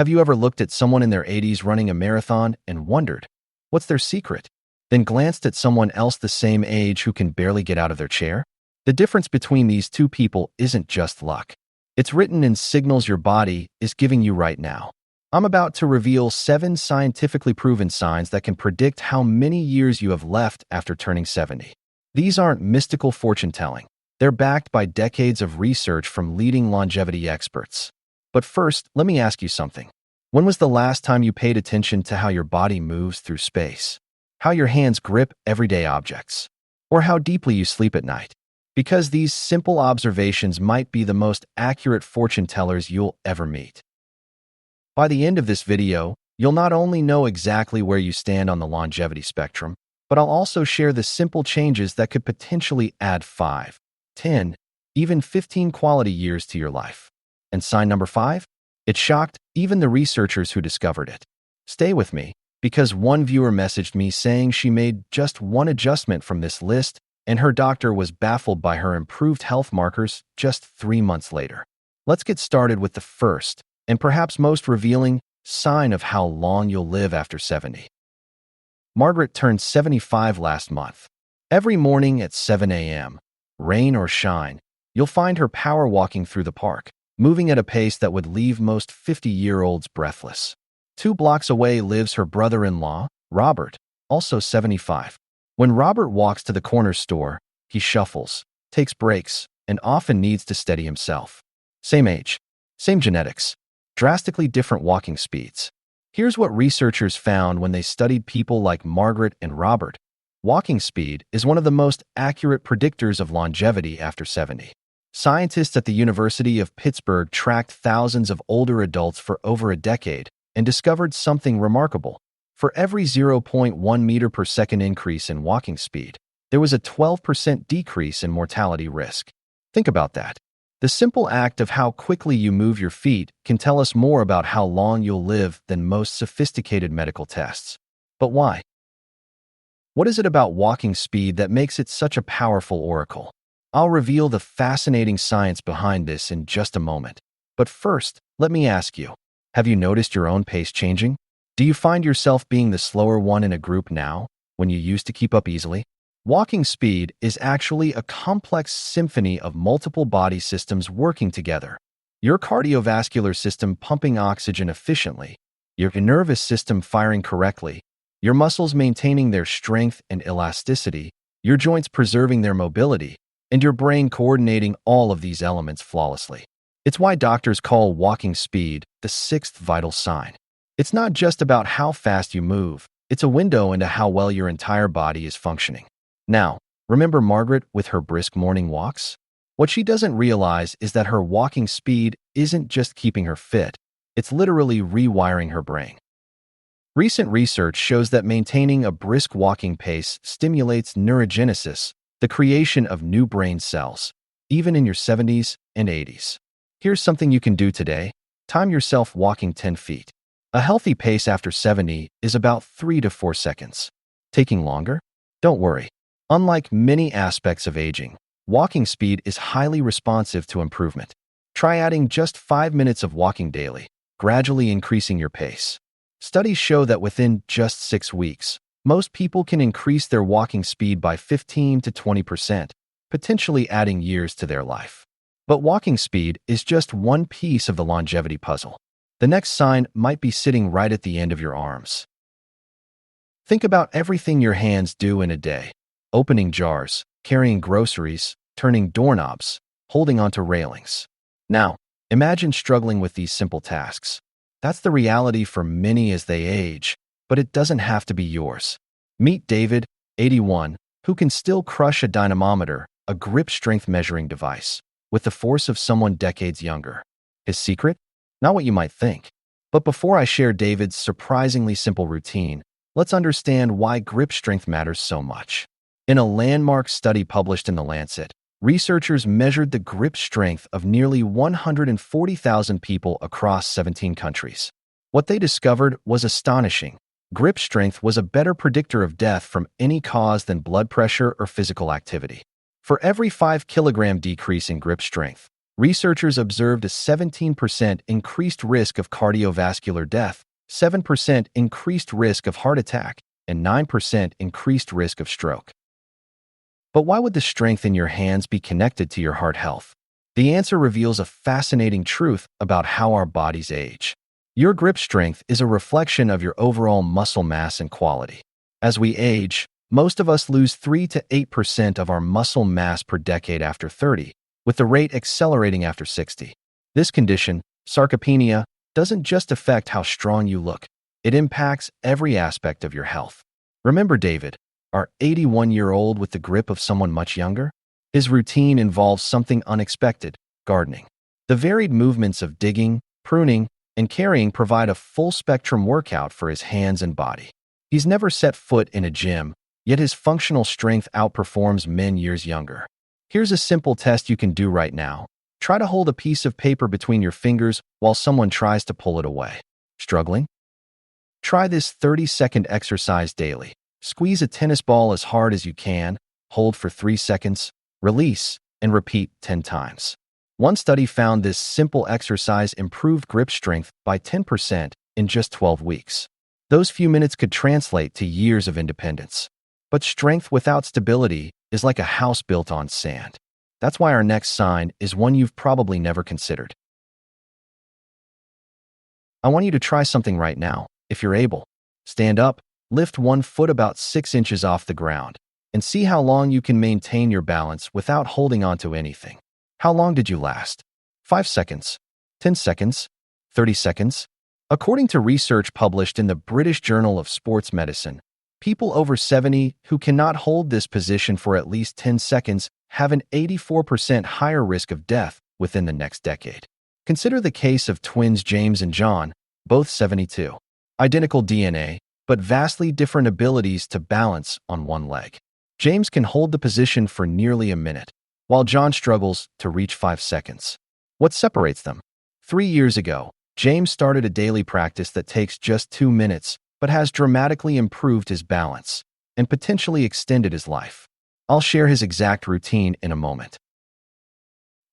Have you ever looked at someone in their 80s running a marathon and wondered, what's their secret? Then glanced at someone else the same age who can barely get out of their chair? The difference between these two people isn't just luck. It's written in signals your body is giving you right now. I'm about to reveal 7 scientifically proven signs that can predict how many years you have left after turning 70. These aren't mystical fortune-telling. They're backed by decades of research from leading longevity experts. But first, let me ask you something. When was the last time you paid attention to how your body moves through space? How your hands grip everyday objects? Or how deeply you sleep at night? Because these simple observations might be the most accurate fortune tellers you'll ever meet. By the end of this video, you'll not only know exactly where you stand on the longevity spectrum, but I'll also share the simple changes that could potentially add 5, 10, even 15 quality years to your life. And sign number 5? It shocked even the researchers who discovered it. Stay with me, because one viewer messaged me saying she made just one adjustment from this list and her doctor was baffled by her improved health markers just 3 months later. Let's get started with the first, and perhaps most revealing, sign of how long you'll live after 70. Margaret turned 75 last month. Every morning at 7 a.m., rain or shine, you'll find her power walking through the park, moving at a pace that would leave most 50-year-olds breathless. 2 blocks away lives her brother-in-law, Robert, also 75. When Robert walks to the corner store, he shuffles, takes breaks, and often needs to steady himself. Same age, same genetics, drastically different walking speeds. Here's what researchers found when they studied people like Margaret and Robert. Walking speed is one of the most accurate predictors of longevity after 70. Scientists at the University of Pittsburgh tracked thousands of older adults for over a decade and discovered something remarkable. For every 0.1 meter per second increase in walking speed, there was a 12% decrease in mortality risk. Think about that. The simple act of how quickly you move your feet can tell us more about how long you'll live than most sophisticated medical tests. But why? What is it about walking speed that makes it such a powerful oracle? I'll reveal the fascinating science behind this in just a moment. But first, let me ask you, have you noticed your own pace changing? Do you find yourself being the slower one in a group now, when you used to keep up easily? Walking speed is actually a complex symphony of multiple body systems working together. Your cardiovascular system pumping oxygen efficiently, your nervous system firing correctly, your muscles maintaining their strength and elasticity, your joints preserving their mobility, and your brain coordinating all of these elements flawlessly. It's why doctors call walking speed the 6th vital sign. It's not just about how fast you move, it's a window into how well your entire body is functioning. Now, remember Margaret with her brisk morning walks? What she doesn't realize is that her walking speed isn't just keeping her fit, it's literally rewiring her brain. Recent research shows that maintaining a brisk walking pace stimulates neurogenesis, the creation of new brain cells, even in your 70s and 80s. Here's something you can do today. Time yourself walking 10 feet. A healthy pace after 70 is about 3 to 4 seconds. Taking longer? Don't worry. Unlike many aspects of aging, walking speed is highly responsive to improvement. Try adding just 5 minutes of walking daily, gradually increasing your pace. Studies show that within just 6 weeks, most people can increase their walking speed by 15 to 20%, potentially adding years to their life. But walking speed is just one piece of the longevity puzzle. The next sign might be sitting right at the end of your arms. Think about everything your hands do in a day. Opening jars, carrying groceries, turning doorknobs, holding onto railings. Now, imagine struggling with these simple tasks. That's the reality for many as they age, but it doesn't have to be yours. Meet David, 81, who can still crush a dynamometer, a grip strength measuring device, with the force of someone decades younger. His secret? Not what you might think. But before I share David's surprisingly simple routine, let's understand why grip strength matters so much. In a landmark study published in The Lancet, researchers measured the grip strength of nearly 140,000 people across 17 countries. What they discovered was astonishing. Grip strength was a better predictor of death from any cause than blood pressure or physical activity. For every 5 kilogram decrease in grip strength, researchers observed a 17% increased risk of cardiovascular death, 7% increased risk of heart attack, and 9% increased risk of stroke. But why would the strength in your hands be connected to your heart health? The answer reveals a fascinating truth about how our bodies age. Your grip strength is a reflection of your overall muscle mass and quality. As we age, most of us lose 3 to 8% of our muscle mass per decade after 30, with the rate accelerating after 60. This condition, sarcopenia, doesn't just affect how strong you look. It impacts every aspect of your health. Remember David, our 81-year-old with the grip of someone much younger? His routine involves something unexpected: gardening. The varied movements of digging, pruning, and carrying provide a full-spectrum workout for his hands and body. He's never set foot in a gym, yet his functional strength outperforms men years younger. Here's a simple test you can do right now. Try to hold a piece of paper between your fingers while someone tries to pull it away. Struggling? Try this 30-second exercise daily. Squeeze a tennis ball as hard as you can, hold for 3 seconds, release, and repeat 10 times. One study found this simple exercise improved grip strength by 10% in just 12 weeks. Those few minutes could translate to years of independence. But strength without stability is like a house built on sand. That's why our next sign is one you've probably never considered. I want you to try something right now, if you're able. Stand up, lift one foot about 6 inches off the ground, and see how long you can maintain your balance without holding onto anything. How long did you last? 5 seconds? 10 seconds? 30 seconds? According to research published in the British Journal of Sports Medicine, people over 70 who cannot hold this position for at least 10 seconds have an 84% higher risk of death within the next decade. Consider the case of twins James and John, both 72. Identical DNA, but vastly different abilities to balance on one leg. James can hold the position for nearly a minute, while John struggles to reach 5 seconds. What separates them? 3 years ago, James started a daily practice that takes just 2 minutes, but has dramatically improved his balance and potentially extended his life. I'll share his exact routine in a moment.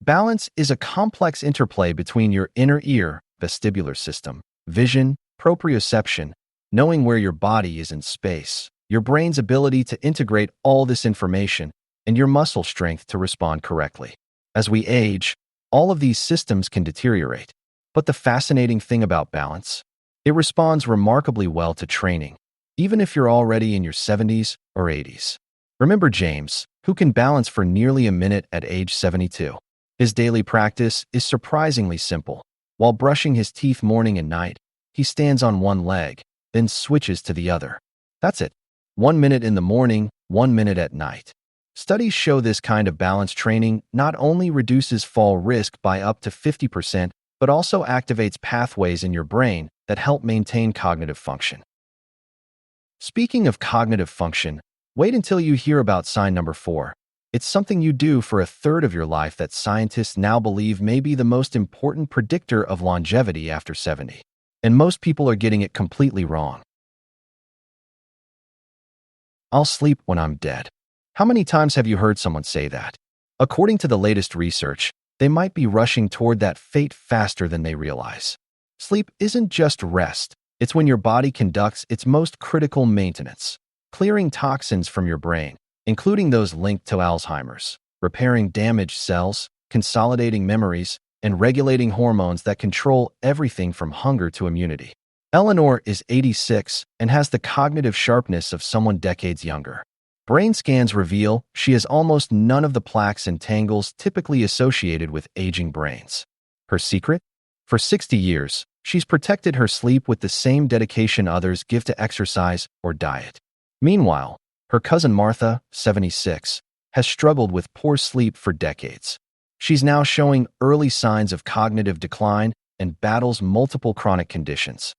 Balance is a complex interplay between your inner ear, vestibular system, vision, proprioception, knowing where your body is in space, your brain's ability to integrate all this information, and your muscle strength to respond correctly. As we age, all of these systems can deteriorate. But the fascinating thing about balance, it responds remarkably well to training, even if you're already in your 70s or 80s. Remember James, who can balance for nearly a minute at age 72. His daily practice is surprisingly simple. While brushing his teeth morning and night, he stands on one leg, then switches to the other. That's it. 1 minute in the morning, 1 minute at night. Studies show this kind of balance training not only reduces fall risk by up to 50%, but also activates pathways in your brain that help maintain cognitive function. Speaking of cognitive function, wait until you hear about sign number 4. It's something you do for a third of your life that scientists now believe may be the most important predictor of longevity after 70. And most people are getting it completely wrong. I'll sleep when I'm dead. How many times have you heard someone say that? According to the latest research, they might be rushing toward that fate faster than they realize. Sleep isn't just rest. It's when your body conducts its most critical maintenance, clearing toxins from your brain, including those linked to Alzheimer's, repairing damaged cells, consolidating memories, and regulating hormones that control everything from hunger to immunity. Eleanor is 86 and has the cognitive sharpness of someone decades younger. Brain scans reveal she has almost none of the plaques and tangles typically associated with aging brains. Her secret? For 60 years, she's protected her sleep with the same dedication others give to exercise or diet. Meanwhile, her cousin Martha, 76, has struggled with poor sleep for decades. She's now showing early signs of cognitive decline and battles multiple chronic conditions.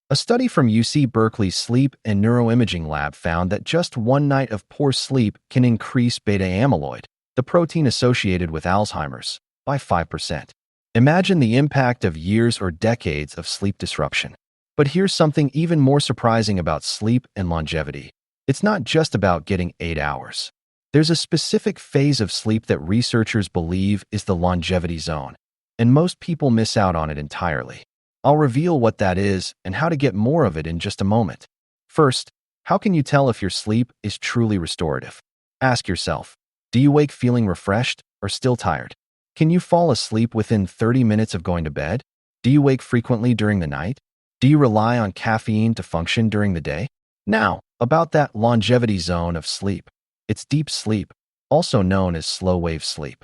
A study from UC Berkeley's Sleep and Neuroimaging Lab found that just one night of poor sleep can increase beta amyloid, the protein associated with Alzheimer's, by 5%. Imagine the impact of years or decades of sleep disruption. But here's something even more surprising about sleep and longevity. It's not just about getting 8 hours. There's a specific phase of sleep that researchers believe is the longevity zone, and most people miss out on it entirely. I'll reveal what that is and how to get more of it in just a moment. First, how can you tell if your sleep is truly restorative? Ask yourself, do you wake feeling refreshed or still tired? Can you fall asleep within 30 minutes of going to bed? Do you wake frequently during the night? Do you rely on caffeine to function during the day? Now, about that longevity zone of sleep. It's deep sleep, also known as slow-wave sleep.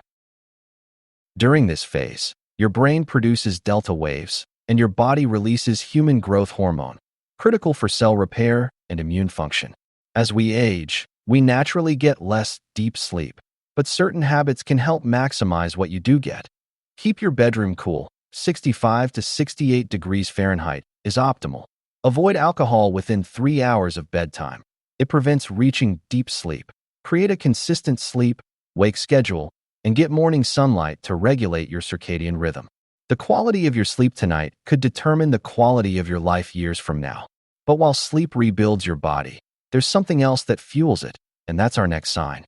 During this phase, your brain produces delta waves, and your body releases human growth hormone, critical for cell repair and immune function. As we age, we naturally get less deep sleep, but certain habits can help maximize what you do get. Keep your bedroom cool. 65 to 68 degrees Fahrenheit is optimal. Avoid alcohol within 3 hours of bedtime. It prevents reaching deep sleep. Create a consistent sleep-wake schedule and get morning sunlight to regulate your circadian rhythm. The quality of your sleep tonight could determine the quality of your life years from now. But while sleep rebuilds your body, there's something else that fuels it, and that's our next sign.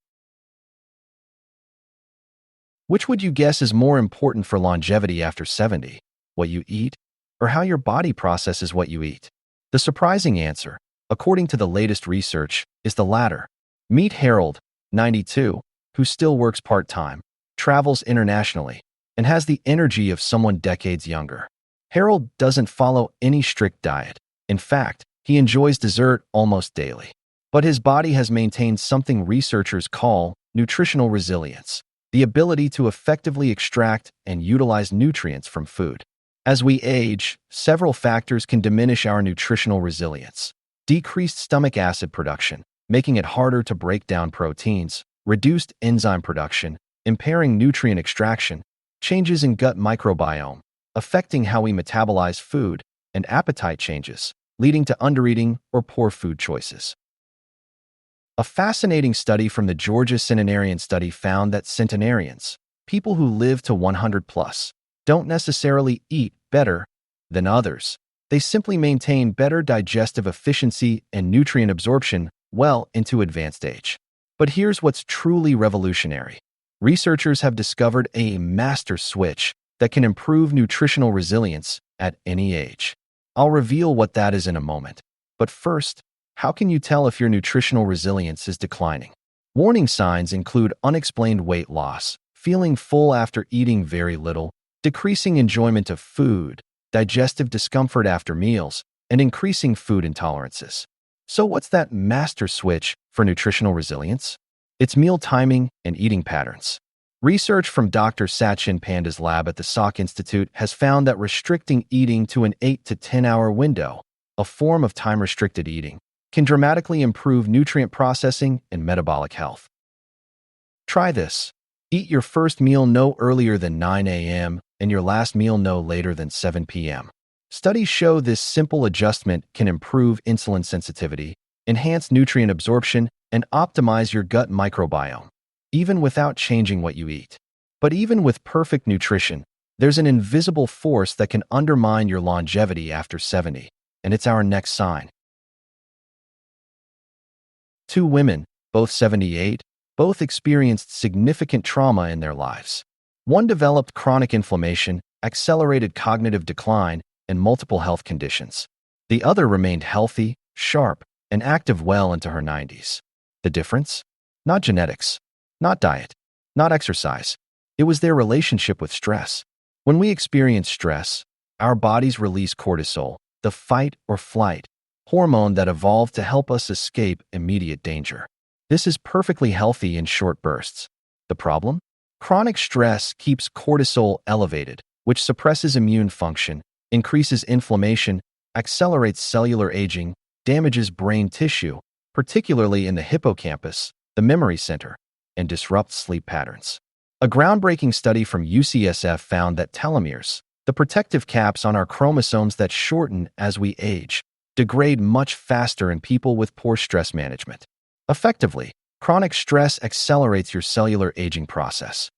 Which would you guess is more important for longevity after 70? What you eat, or how your body processes what you eat? The surprising answer, according to the latest research, is the latter. Meet Harold, 92, who still works part-time, travels internationally, and has the energy of someone decades younger. Harold doesn't follow any strict diet. In fact, he enjoys dessert almost daily. But his body has maintained something researchers call nutritional resilience, the ability to effectively extract and utilize nutrients from food. As we age, several factors can diminish our nutritional resilience. Decreased stomach acid production, making it harder to break down proteins, reduced enzyme production, impairing nutrient extraction, changes in gut microbiome, affecting how we metabolize food, and appetite changes, leading to undereating or poor food choices. A fascinating study from the Georgia Centenarian Study found that centenarians, people who live to 100 plus, don't necessarily eat better than others. They simply maintain better digestive efficiency and nutrient absorption well into advanced age. But here's what's truly revolutionary. Researchers have discovered a master switch that can improve nutritional resilience at any age. I'll reveal what that is in a moment. But first, how can you tell if your nutritional resilience is declining? Warning signs include unexplained weight loss, feeling full after eating very little, decreasing enjoyment of food, digestive discomfort after meals, and increasing food intolerances. So what's that master switch for nutritional resilience? It's meal timing and eating patterns. Research from Dr. Sachin Panda's lab at the Salk Institute has found that restricting eating to an 8 to 10-hour window, a form of time-restricted eating, can dramatically improve nutrient processing and metabolic health. Try this. Eat your first meal no earlier than 9 a.m. and your last meal no later than 7 p.m. Studies show this simple adjustment can improve insulin sensitivity, enhance nutrient absorption, and optimize your gut microbiome, even without changing what you eat. But even with perfect nutrition, there's an invisible force that can undermine your longevity after 70, and it's our next sign. Two women, both 78, both experienced significant trauma in their lives. One developed chronic inflammation, accelerated cognitive decline, and multiple health conditions. The other remained healthy, sharp, and active well into her 90s. The difference? Not genetics, not diet, not exercise. It was their relationship with stress. When we experience stress, our bodies release cortisol, the fight or flight hormone that evolved to help us escape immediate danger. This is perfectly healthy in short bursts. The problem? Chronic stress keeps cortisol elevated, which suppresses immune function, increases inflammation, accelerates cellular aging, damages brain tissue, particularly in the hippocampus, the memory center, and disrupts sleep patterns. A groundbreaking study from UCSF found that telomeres, the protective caps on our chromosomes that shorten as we age, degrade much faster in people with poor stress management. Effectively, chronic stress accelerates your cellular aging process.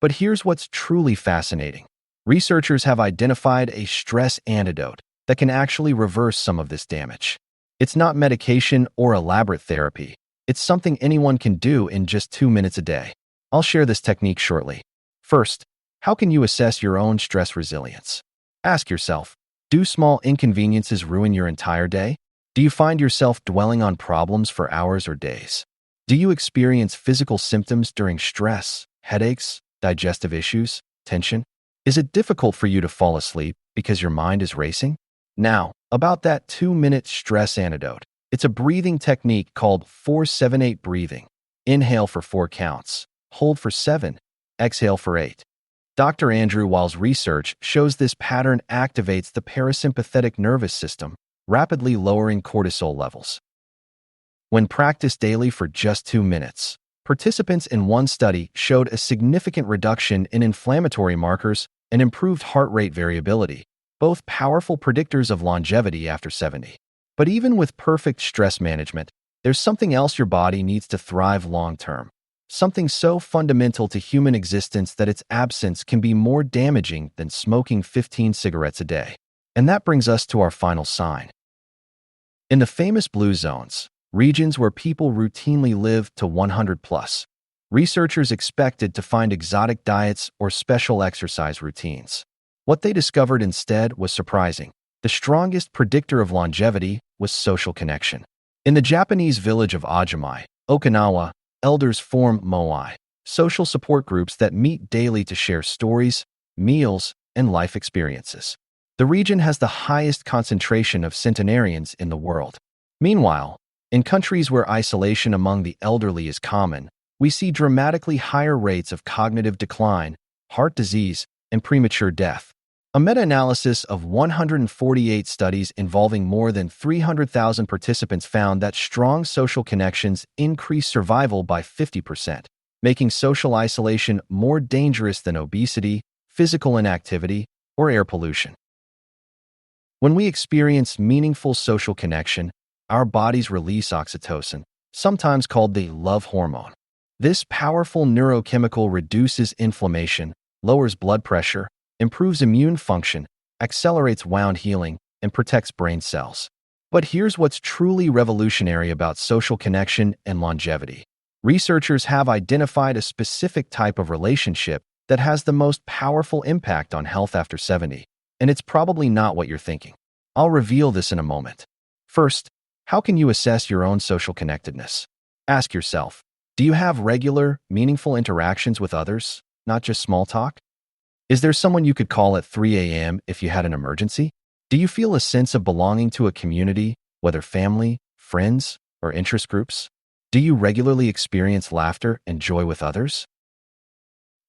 But here's what's truly fascinating. Researchers have identified a stress antidote that can actually reverse some of this damage. It's not medication or elaborate therapy. It's something anyone can do in just 2 minutes a day. I'll share this technique shortly. First, how can you assess your own stress resilience? Ask yourself, do small inconveniences ruin your entire day? Do you find yourself dwelling on problems for hours or days? Do you experience physical symptoms during stress, headaches, digestive issues, tension? Is it difficult for you to fall asleep because your mind is racing? Now, about that 2-minute stress antidote. It's a breathing technique called 4-7-8 breathing. Inhale for 4 counts, hold for 7, exhale for 8. Dr. Andrew Weil's research shows this pattern activates the parasympathetic nervous system, rapidly lowering cortisol levels. When practiced daily for just 2 minutes, participants in one study showed a significant reduction in inflammatory markers and improved heart rate variability, both powerful predictors of longevity after 70. But even with perfect stress management, there's something else your body needs to thrive long-term. Something so fundamental to human existence that its absence can be more damaging than smoking 15 cigarettes a day. And that brings us to our final sign. In the famous blue zones, regions where people routinely live to 100 plus, researchers expected to find exotic diets or special exercise routines. What they discovered instead was surprising. The strongest predictor of longevity was social connection. In the Japanese village of Ajimai, Okinawa, elders form moai, social support groups that meet daily to share stories, meals, and life experiences. The region has the highest concentration of centenarians in the world. Meanwhile, in countries where isolation among the elderly is common, we see dramatically higher rates of cognitive decline, heart disease, and premature death. A meta-analysis of 148 studies involving more than 300,000 participants found that strong social connections increase survival by 50%, making social isolation more dangerous than obesity, physical inactivity, or air pollution. When we experience meaningful social connection, our bodies release oxytocin, sometimes called the love hormone. This powerful neurochemical reduces inflammation, lowers blood pressure, improves immune function, accelerates wound healing, and protects brain cells. But here's what's truly revolutionary about social connection and longevity. Researchers have identified a specific type of relationship that has the most powerful impact on health after 70, and it's probably not what you're thinking. I'll reveal this in a moment. First, how can you assess your own social connectedness? Ask yourself, do you have regular, meaningful interactions with others, not just small talk? Is there someone you could call at 3 a.m. if you had an emergency? Do you feel a sense of belonging to a community, whether family, friends, or interest groups? Do you regularly experience laughter and joy with others?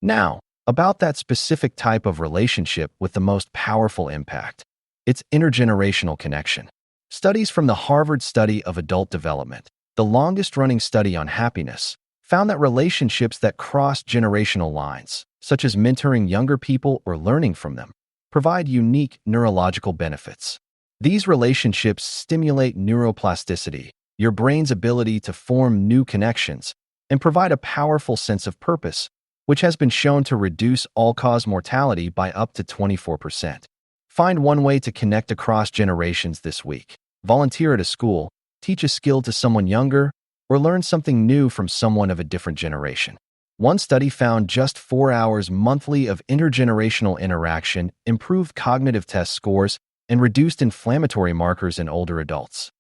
Now, about that specific type of relationship with the most powerful impact. It's intergenerational connection. Studies from the Harvard Study of Adult Development, the longest-running study on happiness, found that relationships that cross generational lines, such as mentoring younger people or learning from them, provide unique neurological benefits. These relationships stimulate neuroplasticity, your brain's ability to form new connections, and provide a powerful sense of purpose, which has been shown to reduce all-cause mortality by up to 24%. Find one way to connect across generations this week. Volunteer at a school, teach a skill to someone younger, or learn something new from someone of a different generation. One study found just 4 hours monthly of intergenerational interaction improved cognitive test scores and reduced inflammatory markers in older adults.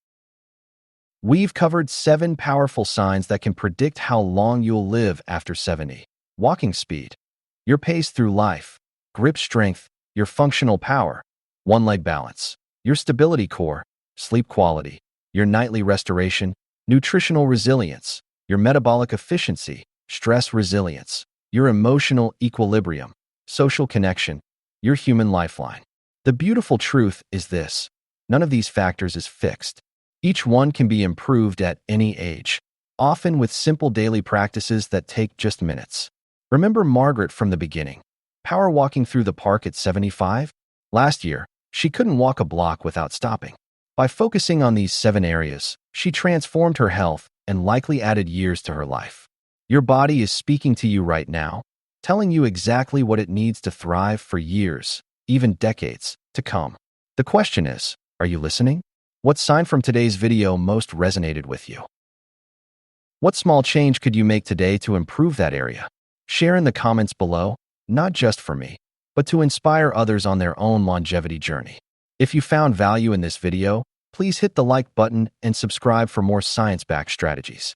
We've covered 7 powerful signs that can predict how long you'll live after 70. Walking speed, your pace through life, grip strength, your functional power, one-leg balance, your stability core, sleep quality, your nightly restoration, nutritional resilience, your metabolic efficiency, stress resilience, your emotional equilibrium, social connection, your human lifeline. The beautiful truth is this: none of these factors is fixed. Each one can be improved at any age, often with simple daily practices that take just minutes. Remember Margaret from the beginning, power walking through the park at 75? Last year, she couldn't walk a block without stopping. By focusing on these 7 areas, she transformed her health and likely added years to her life. Your body is speaking to you right now, telling you exactly what it needs to thrive for years, even decades, to come. The question is, are you listening? What sign from today's video most resonated with you? What small change could you make today to improve that area? Share in the comments below, not just for me, but to inspire others on their own longevity journey. If you found value in this video, please hit the like button and subscribe for more science-backed strategies.